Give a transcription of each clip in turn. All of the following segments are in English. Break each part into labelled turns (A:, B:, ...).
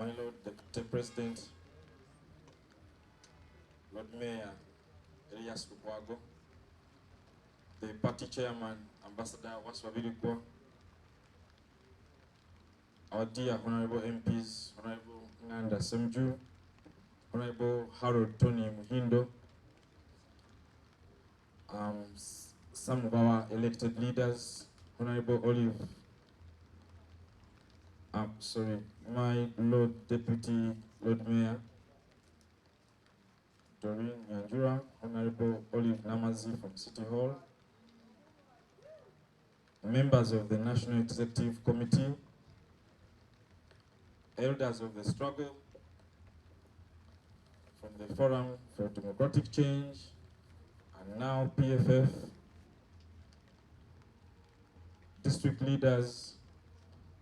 A: my Lord Deputy President, Lord Mayor Elias Lukwago, the party chairman, Ambassador Waswabilikwa, our dear Honorable MPs, Honorable Nganda Semju, Honorable Harold Tony Muhindo, some of our elected leaders, Honorable Olive, my Lord Deputy Lord Mayor, Doreen Nyanjura, Honorable Olive Namazi from City Hall, members of the National Executive Committee, elders of the struggle, from the Forum for Democratic Change, and now PFF, district leaders,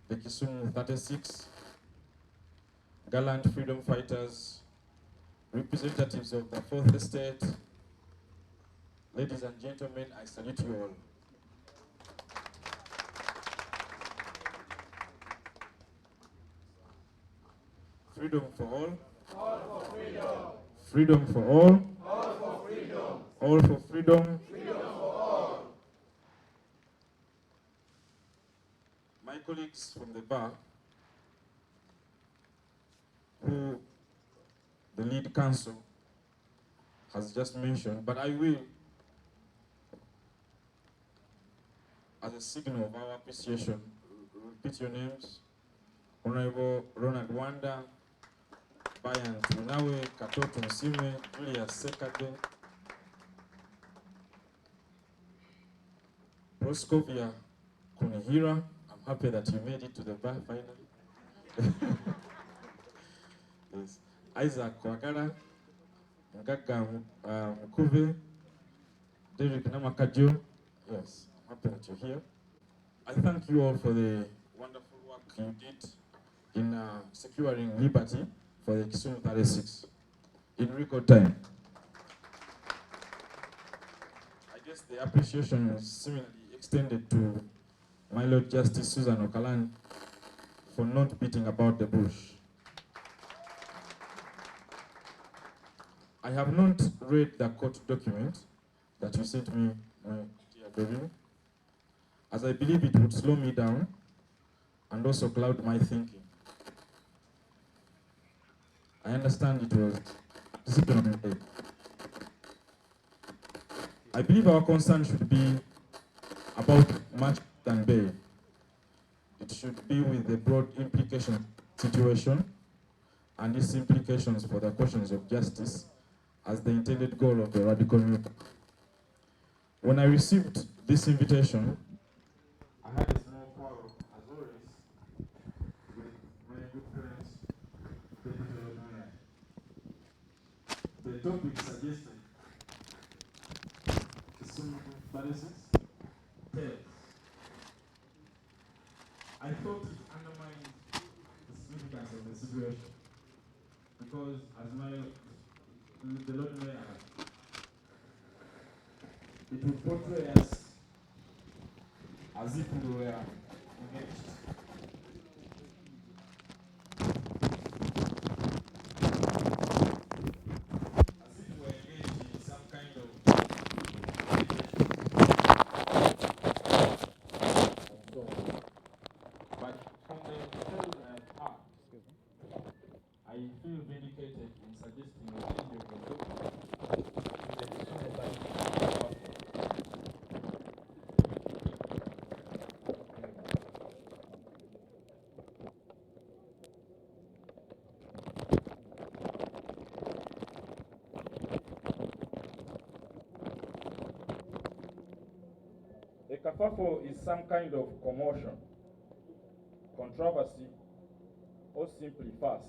A: the Kisumu 36, gallant freedom fighters, representatives of the Fourth Estate, ladies and gentlemen, I salute you all. Freedom for all.
B: All for freedom.
A: Freedom for all.
B: All for freedom.
A: All for freedom.
B: Freedom for all.
A: My colleagues from the bar, who the lead counsel has just mentioned, but I will, as a signal of our appreciation, repeat your names. Honorable Ronald Wanda, Bayan Tunawe, Katoto Nsime, Julius Ssemakadde, Proscovia Kunihira. I'm happy that you made it to the bar finally. Yes. Isaac Kwagala, Ngaga Mkuve, Derek Namakajo. Yes, I'm happy that you're here. I thank you all for the wonderful work you did in securing liberty for the Kisumu 36 in record time. I guess the appreciation is similarly extended to my Lord Justice Susan Okalan for not beating about the bush. I have not read the court document that you sent me, my dear Doreen, as I believe it would slow me down and also cloud my thinking. I understand it was disciplinary. I believe our concern should be about much than bail. It should be with the broad implication situation and its implications for the questions of justice as the intended goal of the radical movement. When I received this invitation, I had a small quarrel, as always, with my good friends, Deputy Lord Mayor. The topic suggested, Kisumu 36, tales. I thought it undermined the significance of the situation because, as the Lord Mayor, it would portray us as if we were engaged. As if we were engaged in some kind of but from the details I have heard, I feel vindicated in suggesting a change of the topic to the Kisumu 36. A kerfuffle is some kind of commotion, controversy, or simply farce.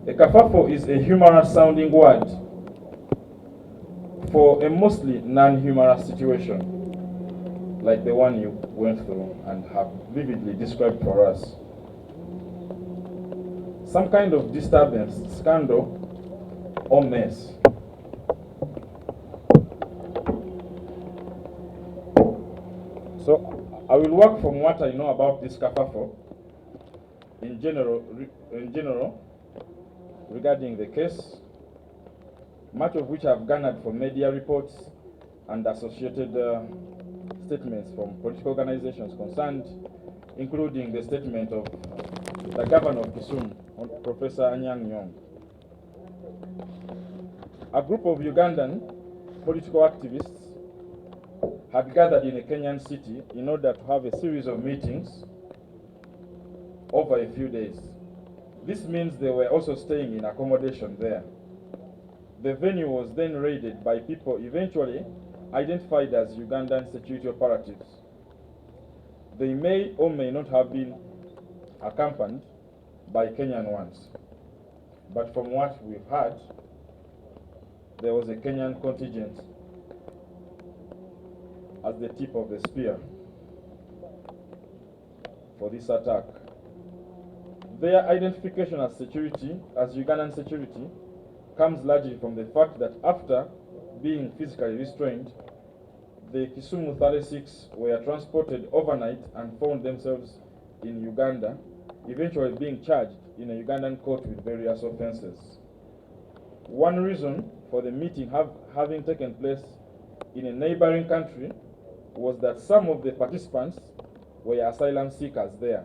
A: A kerfuffle is a humorous sounding word for a mostly non-humorous situation, like the one you went through and have vividly described for us. Some kind of disturbance, scandal, or mess. So I will work from what I know about this kerfuffle in general regarding the case, much of which have garnered from media reports and associated statements from political organizations concerned, including the statement of the governor of Kisumu, Professor Anyang' Nyong'o. A group of Ugandan political activists had gathered in a Kenyan city in order to have a series of meetings over a few days. This means they were also staying in accommodation there. The venue was then raided by people eventually identified as Ugandan security operatives. They may or may not have been accompanied by Kenyan ones. But from what we've heard, there was a Kenyan contingent at the tip of the spear for this attack. Their identification as Ugandan security, comes largely from the fact that after being physically restrained, the Kisumu 36 were transported overnight and found themselves in Uganda, eventually being charged in a Ugandan court with various offenses. One reason for the meeting having taken place in a neighboring country was that some of the participants were asylum seekers there,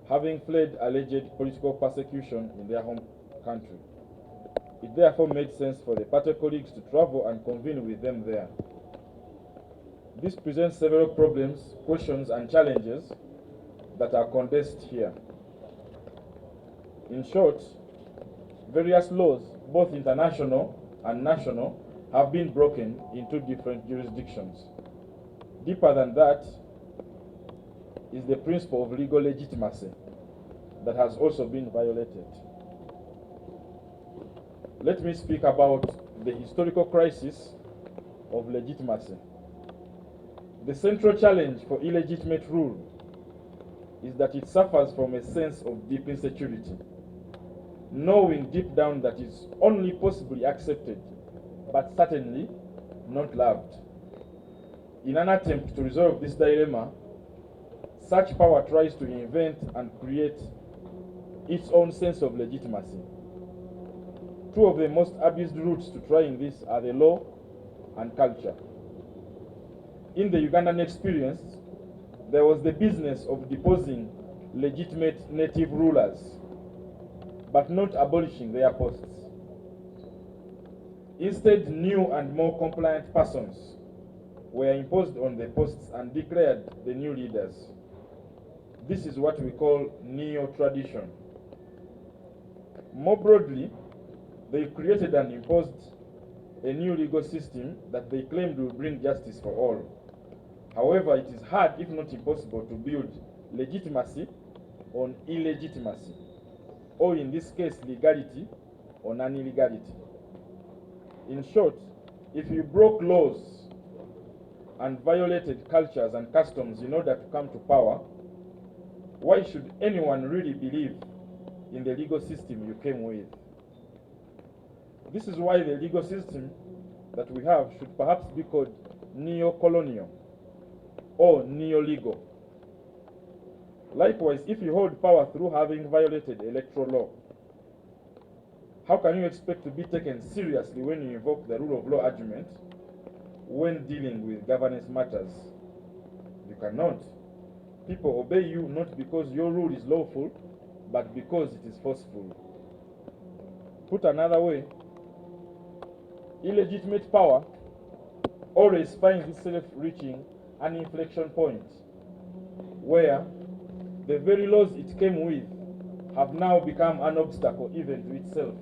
A: having fled alleged political persecution in their home country. It therefore made sense for the party colleagues to travel and convene with them there. This presents several problems, questions, and challenges that are condensed here. In short, various laws, both international and national, have been broken in two different jurisdictions. Deeper than that is the principle of legal legitimacy that has also been violated. Let me speak about the historical crisis of legitimacy. The central challenge for illegitimate rule is that it suffers from a sense of deep insecurity, knowing deep down that it's only possibly accepted, but certainly not loved. In an attempt to resolve this dilemma, such power tries to invent and create its own sense of legitimacy. Two of the most abused routes to trying this are the law and culture. In the Ugandan experience, there was the business of deposing legitimate native rulers, but not abolishing their posts. Instead, new and more compliant persons were imposed on the posts and declared the new leaders. This is what we call neo-tradition. More broadly, they created and imposed a new legal system that they claimed will bring justice for all. However, it is hard, if not impossible, to build legitimacy on illegitimacy, or in this case, legality on illegality. In short, if you broke laws and violated cultures and customs in order to come to power, why should anyone really believe in the legal system you came with? This is why the legal system that we have should perhaps be called neo-colonial or neo-legal. Likewise, if you hold power through having violated electoral law, how can you expect to be taken seriously when you invoke the rule of law argument when dealing with governance matters? You cannot. People obey you not because your rule is lawful, but because it is forceful. Put another way, illegitimate power always finds itself reaching an inflection point where the very laws it came with have now become an obstacle even to itself,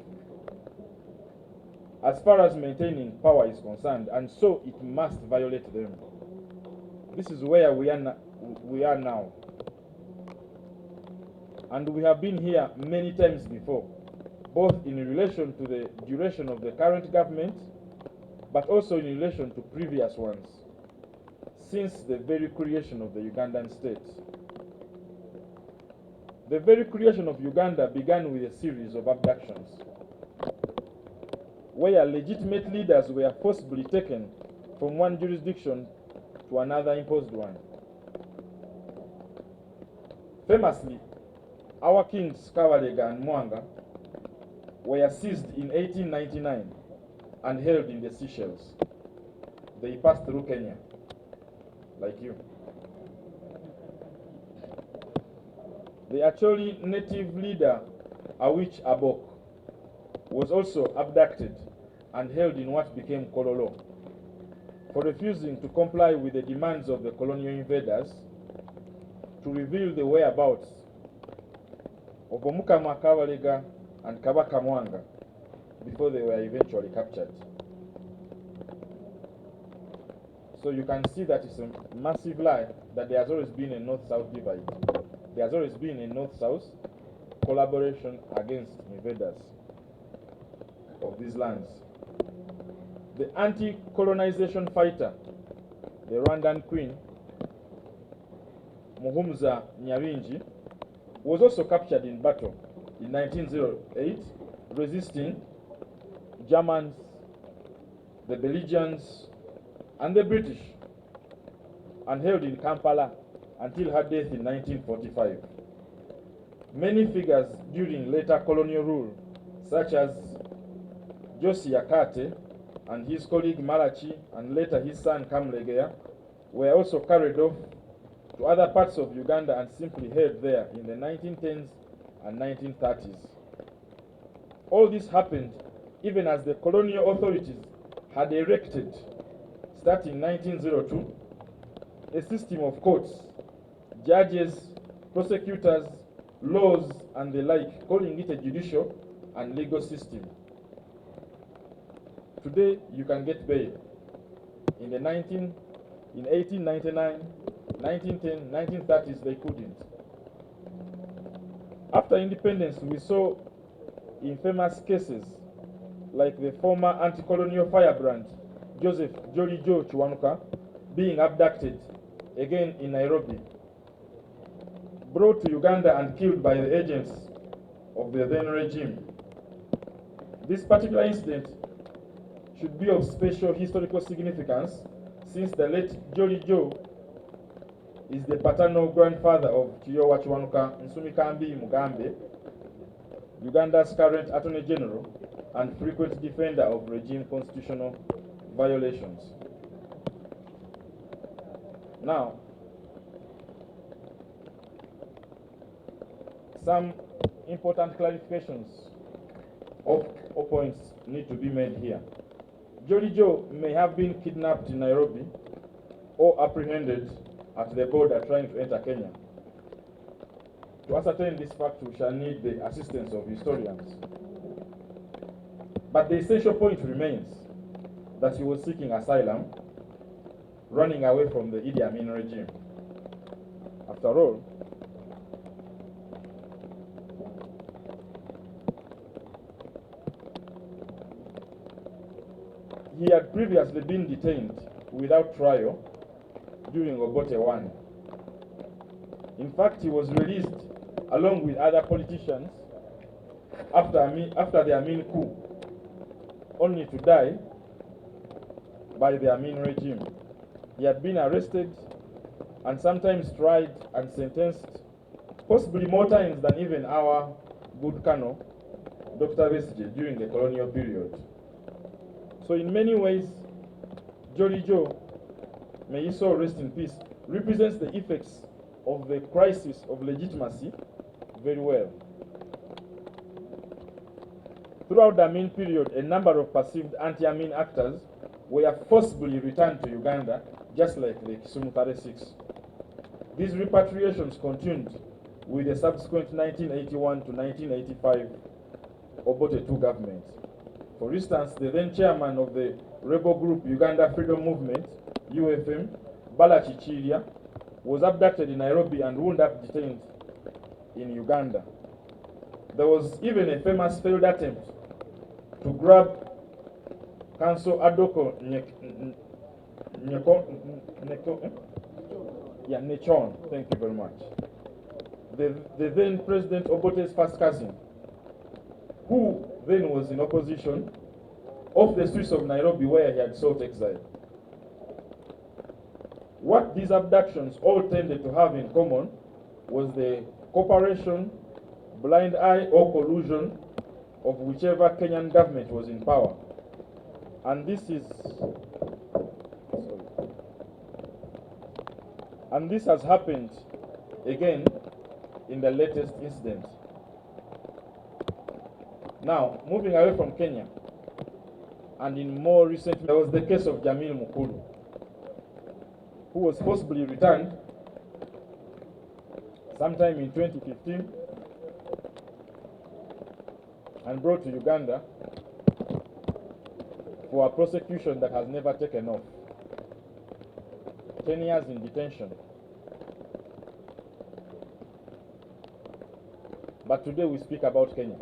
A: as far as maintaining power is concerned, and so it must violate them. This is where we are now. And we have been here many times before, both in relation to the duration of the current government, but also in relation to previous ones, since the very creation of the Ugandan state. The very creation of Uganda began with a series of abductions, where legitimate leaders were forcibly taken from one jurisdiction to another imposed one. Famously, Our kings Kabalega and Mwanga were seized in 1899 and held in the Seychelles. They passed through Kenya, like you. The actually native leader, Awich Abok, was also abducted and held in what became Kololo for refusing to comply with the demands of the colonial invaders to reveal the whereabouts of Omukama Kabalega and Kabaka Mwanga before they were eventually captured. So you can see that it's a massive lie that there has always been a north-south divide. There has always been a north-south collaboration against invaders of these lands. The anti-colonization fighter, the Rwandan queen, Muhumuza Nyabingi, was also captured in battle in 1908, resisting Germans, the Belgians, and the British, and held in Kampala until her death in 1945. Many figures during later colonial rule, such as Josia Kate and his colleague Malachi, and later his son Kamlegea, were also carried off to other parts of Uganda and simply held there in the 1910s and 1930s. All this happened even as the colonial authorities had erected, starting 1902, a system of courts, judges, prosecutors, laws, and the like, calling it a judicial and legal system. Today, you can get bail. In 1899, 1910, 1930s, they couldn't. After independence, we saw infamous cases like the former anti-colonial firebrand, Joseph Jolly Joe Chiwanuka, being abducted, again in Nairobi, brought to Uganda and killed by the agents of the then regime. This particular incident should be of special historical significance, since the late Jolly Joe is the paternal grandfather of Chiyowa Chiwanuka Nsumikambi Mugambe, Uganda's current Attorney General and frequent defender of regime constitutional violations. Now, some important clarifications or points need to be made here. Jolly Joe may have been kidnapped in Nairobi or apprehended at the border trying to enter Kenya. To ascertain this fact, we shall need the assistance of historians. But the essential point remains that he was seeking asylum, running away from the Idi Amin regime. After all, he had previously been detained without trial during Obote I. In fact, he was released along with other politicians after the Amin coup, only to die by the Amin regime. He had been arrested and sometimes tried and sentenced, possibly more times than even our good Colonel, Dr. Besigye, during the colonial period. So in many ways, Jolly Joe, may his soul rest in peace, represents the effects of the crisis of legitimacy very well. Throughout the Amin period, a number of perceived anti-Amin actors were forcibly returned to Uganda, just like the Kisumu 36. These repatriations continued with the subsequent 1981 to 1985 Obote II government. For instance, the then chairman of the rebel group Uganda Freedom Movement, UFM, Balachi Chiria, was abducted in Nairobi and wound up detained in Uganda. There was even a famous failed attempt to grab Council Adoko Nechon, thank you very much. The then President Obote's first cousin, who then was in opposition, off the streets of Nairobi where he had sought exile. What these abductions all tended to have in common was the cooperation blind eye or collusion of whichever Kenyan government was in power. And this has happened again in the latest incident. Now, moving away from Kenya, and in more recent, there was the case of Jamil Mukulu, who was forcibly returned sometime in 2015 and brought to Uganda for a prosecution that has never taken off. 10 years in detention. But today we speak about Kenya.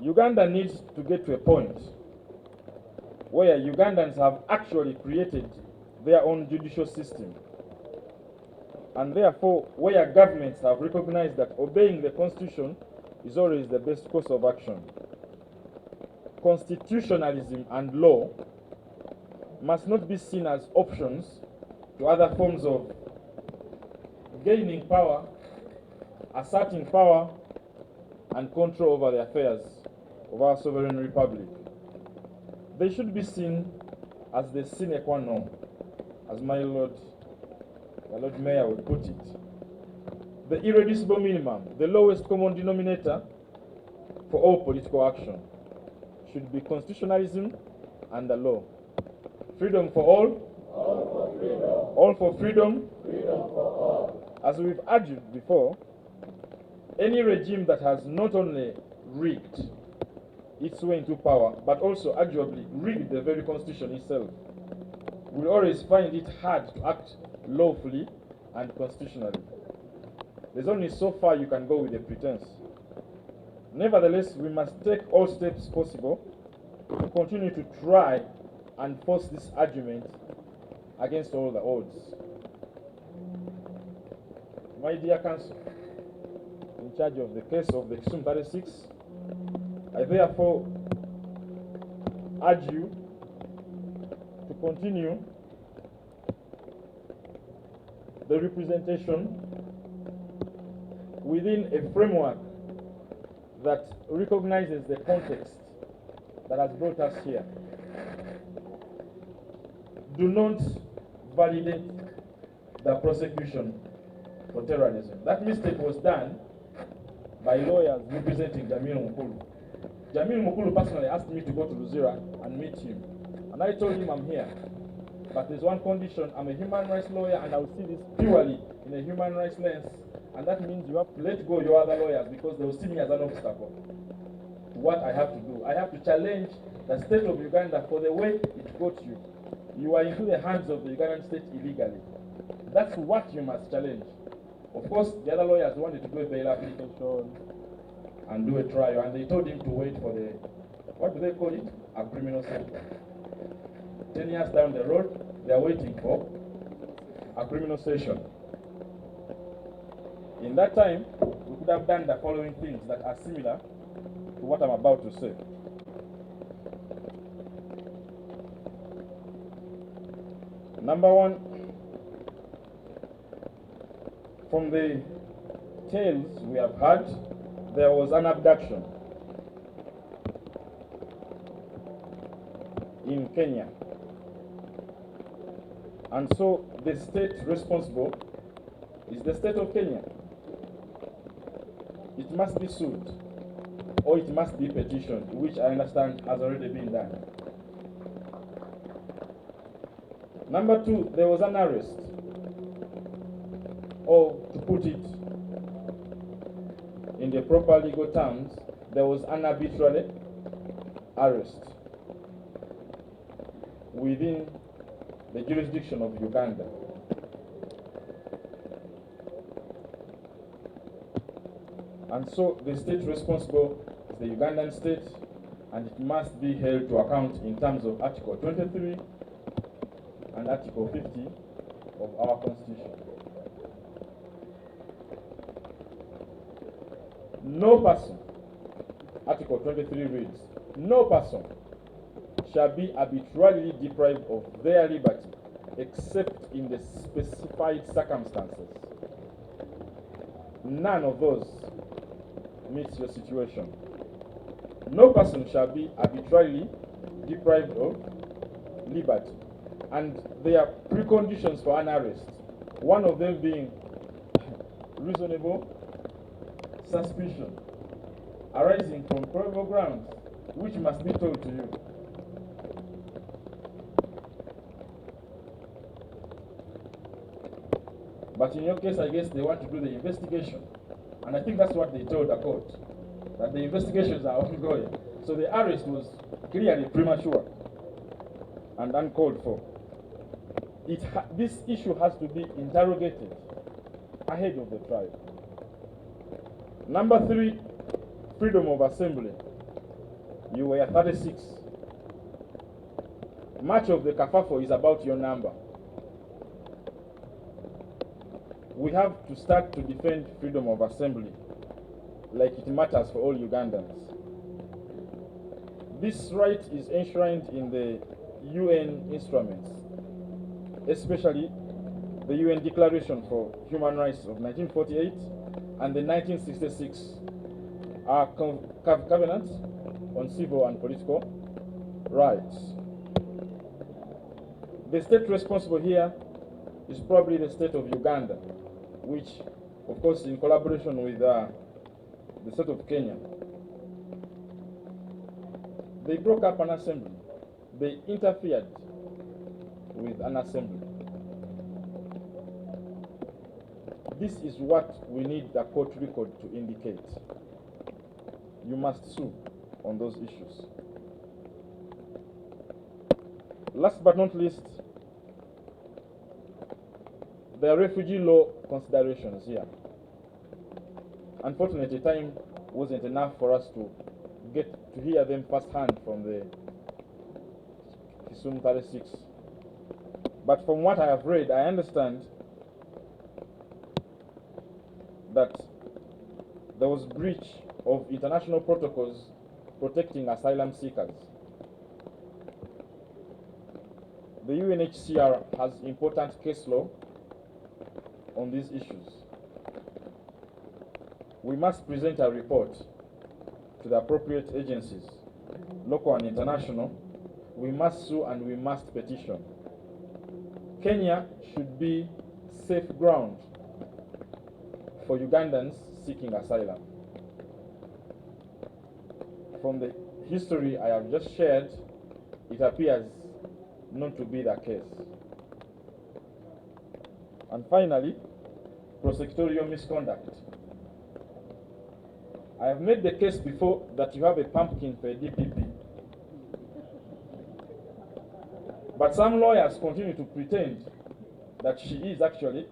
A: Uganda needs to get to a point where Ugandans have actually created their own judicial system, and therefore where governments have recognized that obeying the Constitution is always the best course of action. Constitutionalism and law must not be seen as options to other forms of gaining power, asserting power, and control over the affairs of our sovereign republic. They should be seen as the sine qua non, as the Lord Mayor would put it. The irreducible minimum, the lowest common denominator for all political action should be constitutionalism and the law. Freedom for all, all for freedom,
B: freedom for all.
A: As we've argued before, any regime that has not only rigged its way into power, but also arguably rigged the very Constitution itself, will always find it hard to act lawfully and constitutionally. There's only so far you can go with a pretense. Nevertheless, we must take all steps possible to continue to try and force this argument against all the odds. My dear Council, in charge of the case of the Kisumu 36, I therefore urge you to continue the representation within a framework that recognizes the context that has brought us here. Do not validate the prosecution for terrorism. That mistake was done by lawyers representing Jamil Mukulu. Jamil Mukulu personally asked me to go to Luzira and meet him. And I told him I'm here. But there's one condition: I'm a human rights lawyer and I will see this purely in a human rights lens. And that means you have to let go your other lawyers because they will see me as an obstacle to what I have to do. I have to challenge the state of Uganda for the way it got you. You are into the hands of the Ugandan state illegally. That's what you must challenge. Of course, the other lawyers wanted to do a bail application and do a trial, and they told him to wait for the, what do they call it? A criminal sentence. 10 years down the road, they are waiting for a criminal session. In that time, we could have done the following things that are similar to what I'm about to say. Number one, from the tales we have heard, there was an abduction in Kenya. And so the state responsible is the state of Kenya. It must be sued, or it must be petitioned, which I understand has already been done. Number two, there was an arrest, or to put it in the proper legal terms, there was an arbitrary arrest within the jurisdiction of Uganda. And so the state responsible is the Ugandan state, and it must be held to account in terms of Article 23 and Article 50 of our Constitution. No person, Article 23 reads, no person shall be arbitrarily deprived of their liberty except in the specified circumstances.
C: none of those meets your situation. No person shall be arbitrarily deprived of liberty. And there are preconditions for an arrest. One of them being reasonable suspicion arising from probable grounds, which must be told to you. But in your case, I guess they want to do the investigation. And I think that's what they told the court, that the investigations are ongoing. So the arrest was clearly premature and uncalled for. This issue has to be interrogated ahead of the trial. Number 3, freedom of assembly. You were 36. Much of the kerfuffle is about your number. We have to start to defend freedom of assembly like it matters for all Ugandans. This right is enshrined in the UN instruments, especially the UN Declaration for Human Rights of 1948 and the 1966 Covenant on Civil and Political Rights. The state responsible here is probably the state of Uganda, which, of course, in collaboration with the state of Kenya. They broke up an assembly. They interfered with an assembly. This is what we need the court record to indicate. You must sue on those issues. Last but not least, there are refugee law considerations here. Unfortunately, time wasn't enough for us to get to hear them firsthand from the Kisumu 36. But from what I have read, I understand that there was breach of international protocols protecting asylum seekers. The UNHCR has important case law on these issues. We must present a report to the appropriate agencies, local and international. We must sue and we must petition. Kenya should be safe ground for Ugandans seeking asylum. From the history I have just shared, it appears not to be the case. And finally, prosecutorial misconduct. I have made the case before that you have a pumpkin for a DPP. But some lawyers continue to pretend that she is actually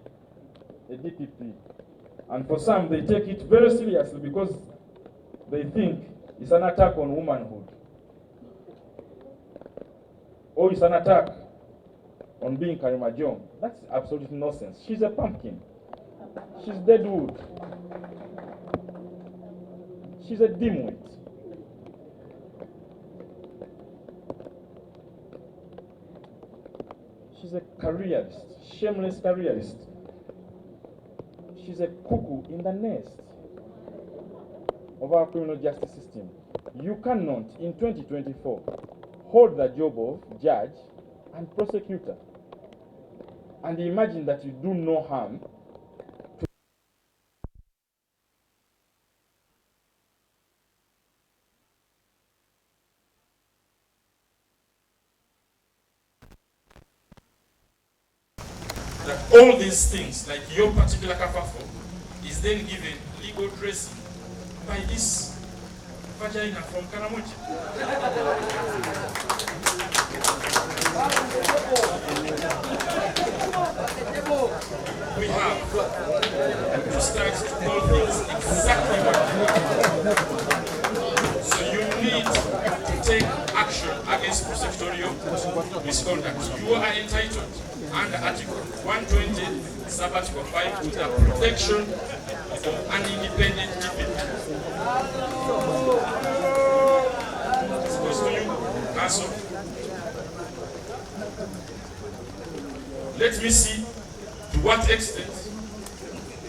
C: a DPP. And for some, they take it very seriously because they think it's an attack on womanhood. Or it's an attack on being Karima Jong. That's absolute nonsense. She's a pumpkin. She's dead wood. She's a dimwit. She's a careerist, shameless careerist. She's a cuckoo in the nest of our criminal justice system. You cannot, in 2024, hold the job of judge and prosecutor and imagine that you do no harm to that all these things, like your particular kerfuffle, is then given legal dressing by this vagina from Karamoja. We have to start to call things exactly what they are. So you need to take action against prosecutorial misconduct. You are entitled under Article 120, Sub-Article 5, to the protection of an independent defendant. This goes to you, counsel. Let me see to what extent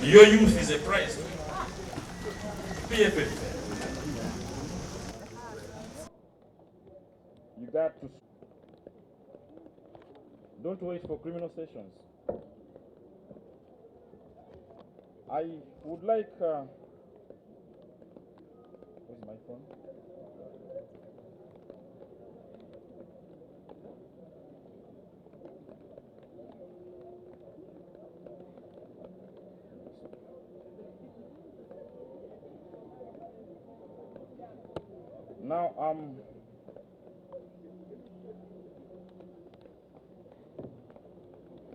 C: your youth is a prize.
D: PFF.
C: You got to. Don't wait for criminal sessions. I would like. Where's my phone? Now,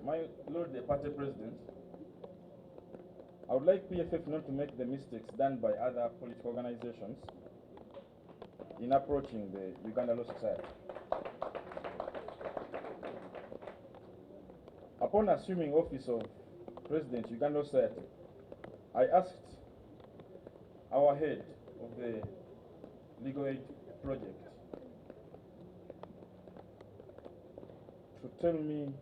C: my Lord the Party President, I would like PFF not to make the mistakes done by other political organizations in approaching the Uganda Law Society. Upon assuming office of President Uganda Law Society, I asked our head of the legal aid project to tell me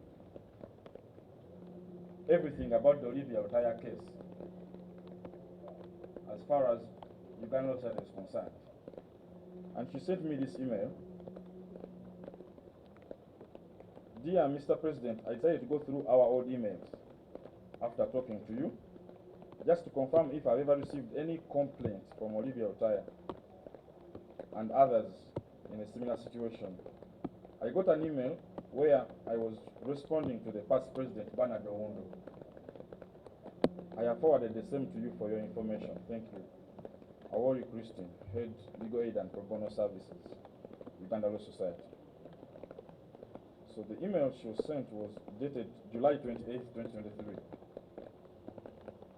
C: everything about the Olivia Otaya case as far as Uganda Law Society is concerned. And she sent me this email. Dear Mr. President, I decided to go through our old emails after talking to you, just to confirm if I've ever received any complaints from Olivia Otaya and others in a similar situation. I got an email where I was responding to the past president, Bernard Owondo. I have forwarded the same to you for your information. Thank you. Awori Christine, Head Legal Aid and Pro Bono Services, Uganda Law Society. So the email she was sent was dated July 28, 2023.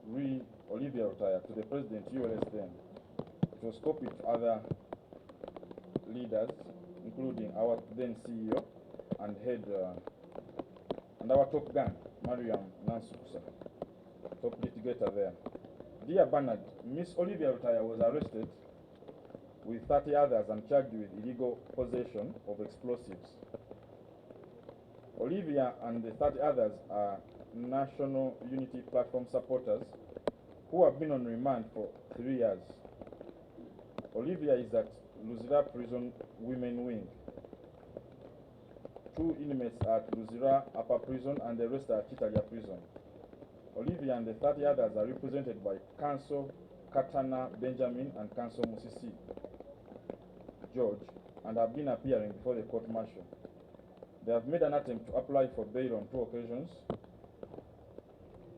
C: Re Olivia Otaya to the President ULS then. It was copied to other leaders, including our then CEO and head and our top gun, Mariam Nansukusa, top litigator there. Dear Bernard, Miss Olivia Otaya was arrested with 30 others and charged with illegal possession of explosives. Olivia and the 30 others are National Unity Platform supporters who have been on remand for 3 years. Olivia is at Luzira Prison Women Wing. 2 inmates are at Luzira Upper Prison and the rest are at Chitalia Prison. Olivia and the 30 others are represented by Counsel Katana Benjamin and Counsel Musisi George and have been appearing before the court martial. They have made an attempt to apply for bail on 2 occasions,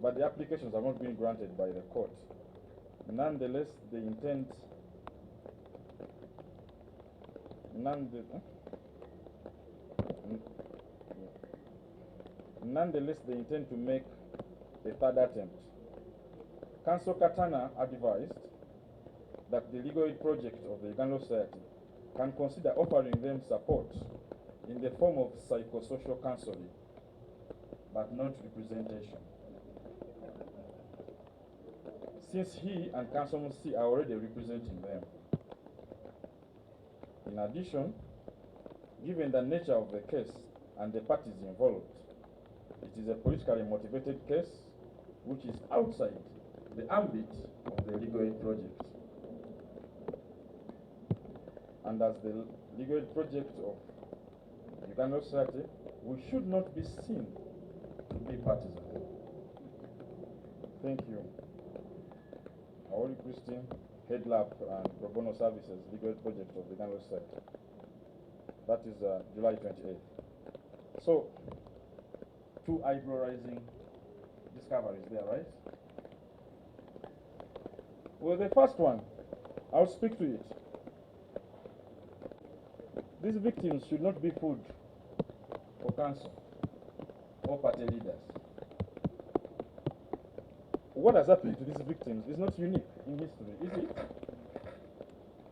C: but the applications have not been granted by the court. Nonetheless, they intend to make a 3rd attempt. Counsel Katana advised that the legal aid project of the Uganda Society can consider offering them support in the form of psychosocial counseling, but not representation. Since he and Counsel Musi are already representing them. In addition, given the nature of the case and the parties involved, it is a politically motivated case which is outside the ambit of the legal aid project. And as the legal aid project of Uganda Society, we should not be seen to be partisan. Thank you. Awori Christine, Head Lab and Pro Bono Services, Legal Aid Project of the Uganda Society. That is July 28th. So, 2 eyebrow-raising discoveries there, right? Well, the first one, I'll speak to it. These victims should not be food for counsel or party leaders. What has happened to these victims is not unique in history, is it?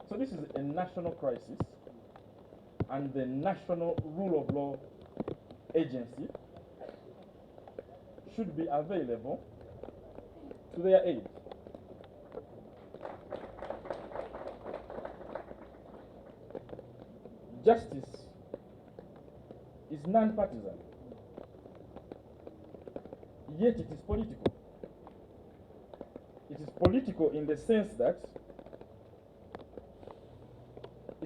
C: So this is a national crisis, and the National Rule of Law Agency should be available to their aid. Justice is non-partisan, yet it is political. It is political in the sense that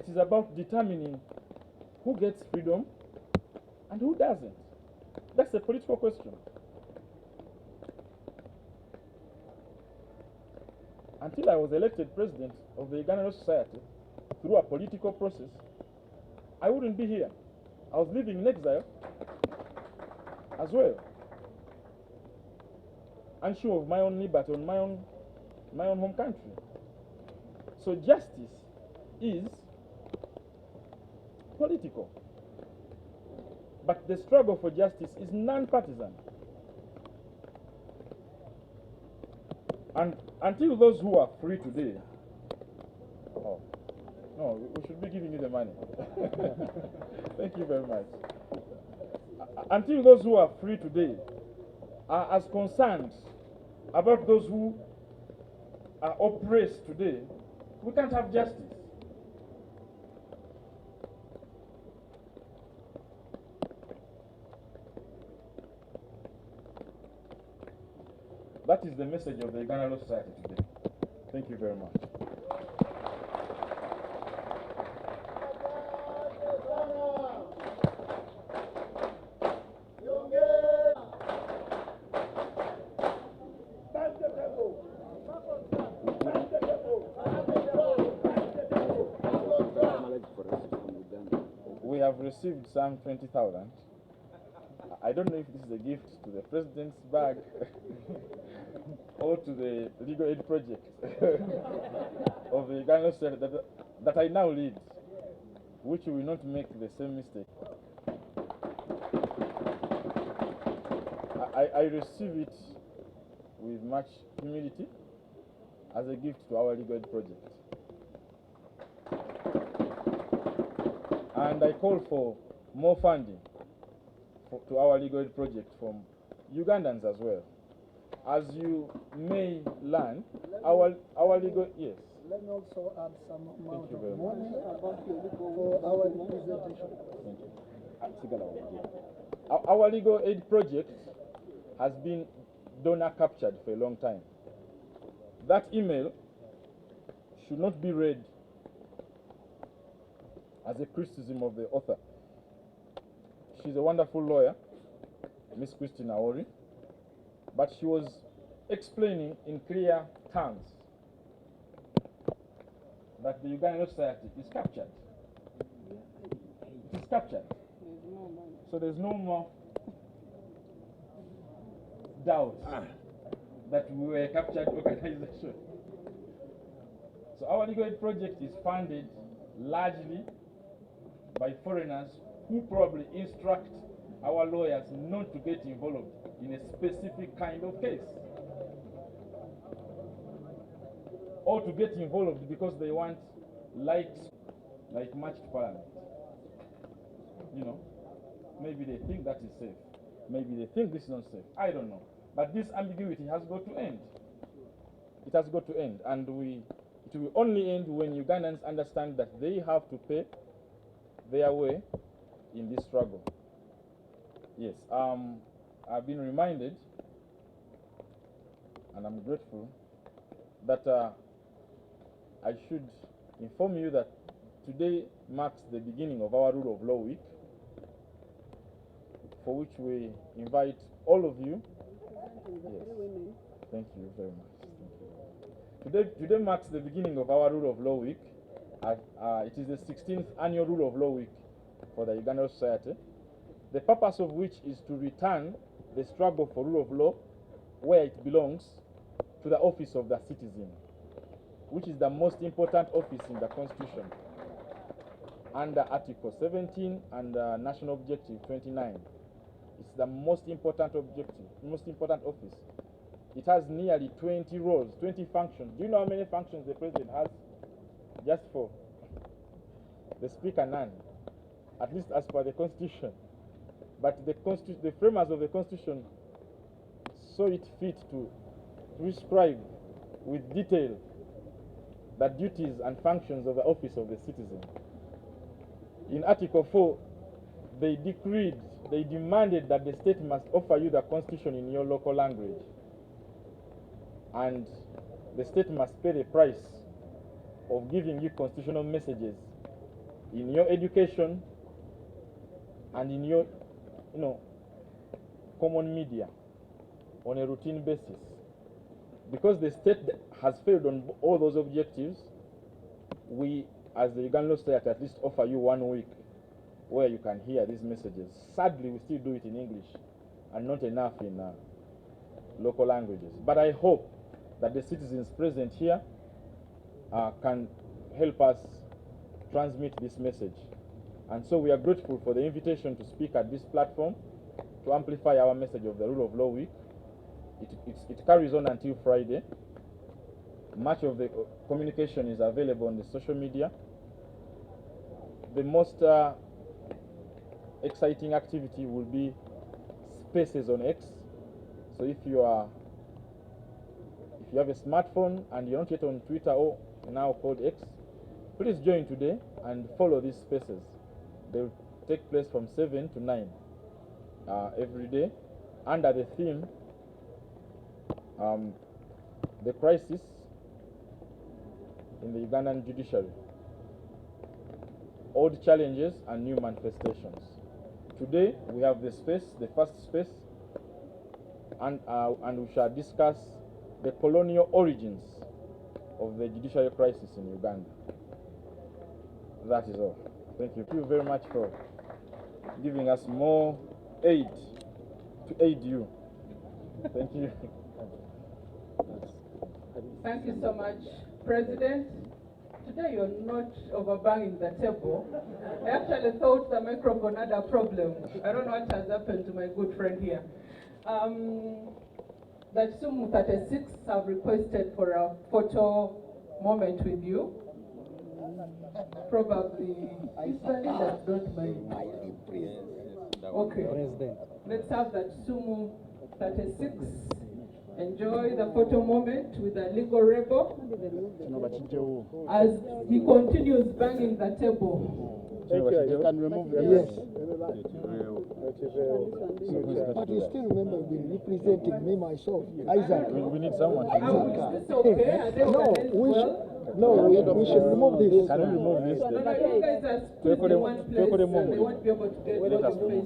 C: It is about determining who gets freedom and who doesn't. That's a political question. Until I was elected president of the Ugandan Law Society through a political process, I wouldn't be here. I was living in exile as well, unsure of my own liberty on my own home country. So justice is political, but the struggle for justice is non-partisan. And until those who are free today, oh, no, we should be giving you the money. Thank you very much. Until those who are free today are as concerned about those who are oppressed today, we can't have justice. That is the message of the Ugandan Law Society today. Thank you very much. We have received some 20,000. I don't know if this is a gift to the president's bag or to the legal aid project of the Ugandan State that I now lead, which will not make the same mistake. I receive it with much humility as a gift to our legal aid project. And I call for more funding to our legal aid project from Ugandans as well. As you may learn, our legal, yes.
B: Let me also add some amount
C: you
B: of
C: very
B: money for our representation.
C: Thank you. Our legal aid project has been donor captured for a long time. That email should not be read as a criticism of the author. She's a wonderful lawyer, Miss Christina Ori, but she was explaining in clear terms that the Ugandan society is captured. It is captured. So there's no more doubt that we were a captured organization. So our legal aid project is funded largely by foreigners who probably instruct our lawyers not to get involved in a specific kind of case, or to get involved because they want likes, like march to parliament. You know, maybe they think that is safe. Maybe they think this is not safe. I don't know. But this ambiguity has got to end. It has got to end. And it will only end when Ugandans understand that they have to pay their way in this struggle. Yes, I've been reminded, and I'm grateful, that I should inform you that today marks the beginning of our Rule of Law Week, for which we invite all of you. Yes. Thank you very much. Thank you. Today marks the beginning of our Rule of Law Week. It is the 16th annual Rule of Law Week for the Ugandan Society, the purpose of which is to return the struggle for rule of law where it belongs, to the office of the citizen, which is the most important office in the Constitution under Article 17 and National Objective 29. It's the most important objective, most important office. It has nearly 20 roles, 20 functions. Do you know how many functions the president has? Just 4. The speaker, none, at least as per the Constitution. But the framers of the Constitution saw it fit to prescribe with detail the duties and functions of the office of the citizen. In Article 4, they demanded that the state must offer you the Constitution in your local language, and the state must pay the price of giving you constitutional messages in your education, and in your, common media on a routine basis. Because the state has failed on all those objectives, we, as the Ugandan Law Society, at least offer you 1 week where you can hear these messages. Sadly, we still do it in English and not enough in local languages. But I hope that the citizens present here can help us transmit this message. And so we are grateful for the invitation to speak at this platform to amplify our message of the Rule of Law Week. It carries on until Friday. Much of the communication is available on the social media. The most exciting activity will be Spaces on X. So if you have a smartphone and you're not yet on Twitter, or now called X, please join today and follow these spaces. They'll take place from 7 to 9 every day under the theme the crisis in the Ugandan judiciary, old challenges and new manifestations. Today we have the first space, and we shall discuss the colonial origins of the judiciary crisis in Uganda. That is all. Thank you. Thank you very much for giving us more aid to aid you. Thank you.
D: Thank you so much, President. Today you're not overbanging the table. I actually thought the microphone had a problem. I don't know what has happened to my good friend here. The Kisumu 36 have requested for a photo moment with you. Probably, that don't mind. Okay, let's have that Kisumu 36 enjoy the photo moment with the legal rebel as he continues banging the table.
B: Thank you. You can remove the yes. But you still remember being representing me myself, Isaac.
C: We need someone.
D: Is this okay? Are they
B: we should remove this.
C: Can we remove this?
D: No, you guys are squeezed in one place, so they won't be able to get all your face.